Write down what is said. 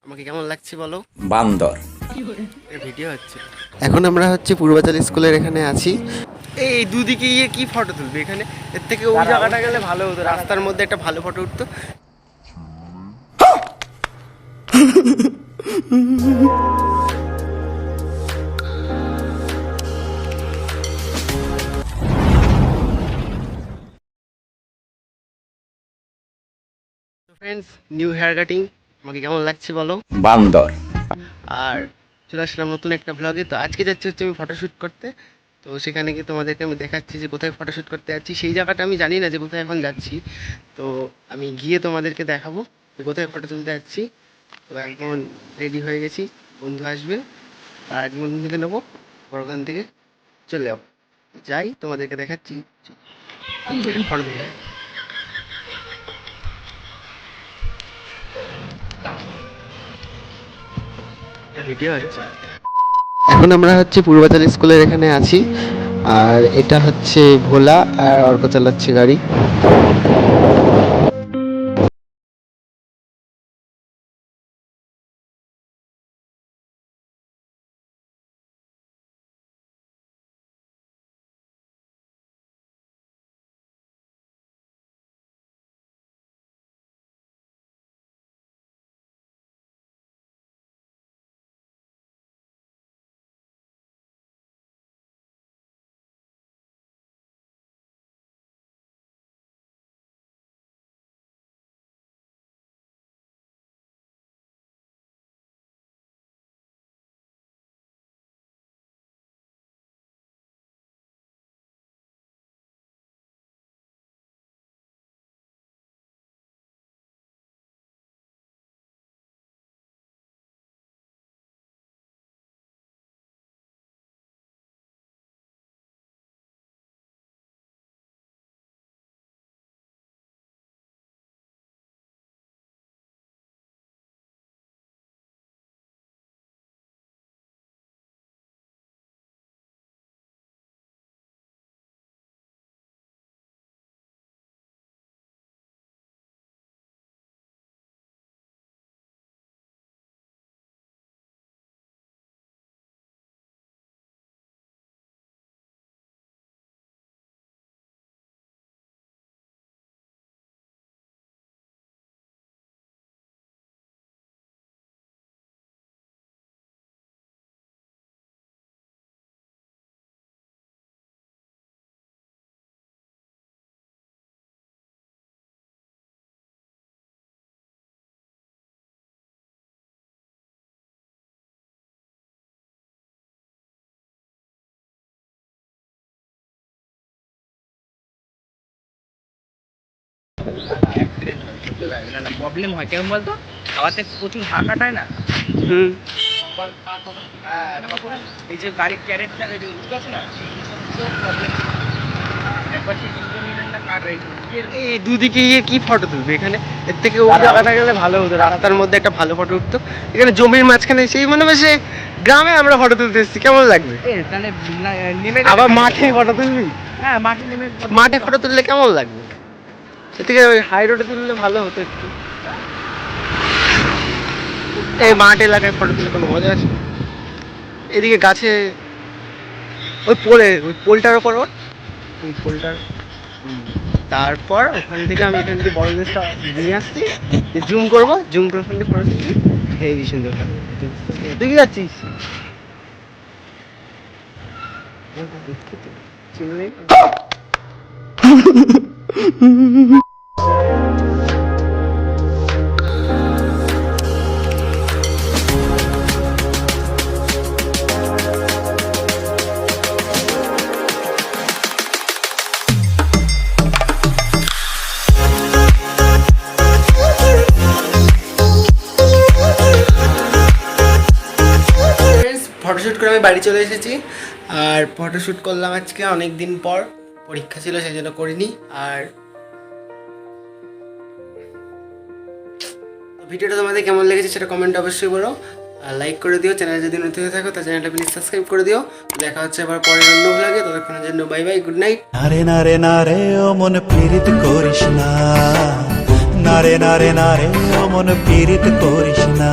আমাকে কেমন লাগছে বলো? বান্দর ভিডিও হচ্ছে। এখন আমরা পূর্বাচল স্কুলের এখানে আছি। এই দুদিকে গিয়ে কি ফটো তুলবে এখানে? এর থেকে ওই জায়গাটা গেলে ভালো হতো, রাস্তার মধ্যে একটা ভালো ফটো উঠতো। Friends, new hair cutting. আমাকে কেমন লাগছে বলো? বান্দর আর চলে আসলাম নতুন একটা ব্লগে। তো আজকে যাচ্ছি আমি ফটোশ্যুট করতে। তো সেখানে গিয়ে তোমাদেরকে আমি দেখাচ্ছি যে কোথায় ফটোশ্যুট করতে যাচ্ছি। সেই জায়গাটা আমি জানি না যে কোথায় এখন যাচ্ছি। তো আমি গিয়ে তোমাদেরকে দেখাবো যে কোথায় ফটো তুলতে যাচ্ছি। তো এখন রেডি হয়ে গেছি, বন্ধু আসবে আর এক বন্ধু থেকে নেবো, ওখান থেকে চলে যাবো। যাই, তোমাদেরকে দেখাচ্ছি ফটো তুলে। ভিডিও হচ্ছে। এখন আমরা পূর্বাচল স্কুলের এখানে আছি। আর এটা ভোলা, আর অর্ক চালাচ্ছে গাড়ি। প্রবলেম হয় কেমন বলতো, খাওয়াতে প্রচুর হাঁ কাটায় না। এই যে গাড়ির ক্যারেটটা বুঝতে পারছো না, এই দুদিকে গিয়ে কি ফটো তুলবে এখানে? এর থেকে ওই জায়গাটা গেলে ভালো হতো, রাস্তার মধ্যে একটা ভালো ফটো উঠতো। এখানে জমির মাঝখানে সেই মনে হয় সে গ্রামে আমরা ফটো তুলতে এসেছি, কেমন লাগবে? তাহলে নেমে আবার মাঠে ফটো তুলবি? হ্যাঁ, মাঠে নেমে মাঠে ফটো তুললে কেমন লাগবে? এর থেকে ওই হাই রোডে তুললে ভালো হতো একটু। এই মাঠ এলাকায় ফটো তুলে কোনো মজা আছে? এদিকে গাছে ওই পোলটার ওপর ওই পোলটার, তারপর ওখান থেকে আমি এখান থেকে বড় জিনিসটা নিয়ে আসছি, জুম করবো, জুম করে ওখান থেকে ফটো তুলছি। হেবি সুন্দর। তুই কি যাচ্ছিস? চিনলি? ফটোশ্যুট করে আমি বাড়ি চলে এসেছি। আর ফটোশ্যুট করলাম আজকে অনেক দিন পর, পরীক্ষা ছিল সেই জন্য করিনি। আর ভিডিওটা তোমাদের কেমন লেগেছে সেটা কমেন্ট অবশ্যই বলো, আর লাইক করে দিও। চ্যানেলে যদি নতুন হয়ে থাকো তো চ্যানেলটা প্লিজ সাবস্ক্রাইব করে দিও। দেখা হচ্ছে আবার পরের অন্য ব্লগে, ততক্ষণের জন্য বাই বাই, গুড নাইট। নারে নারে নারে ও মন পীড়িত করিস না, নারে নারে নারে ও মন পীড়িত করিস না।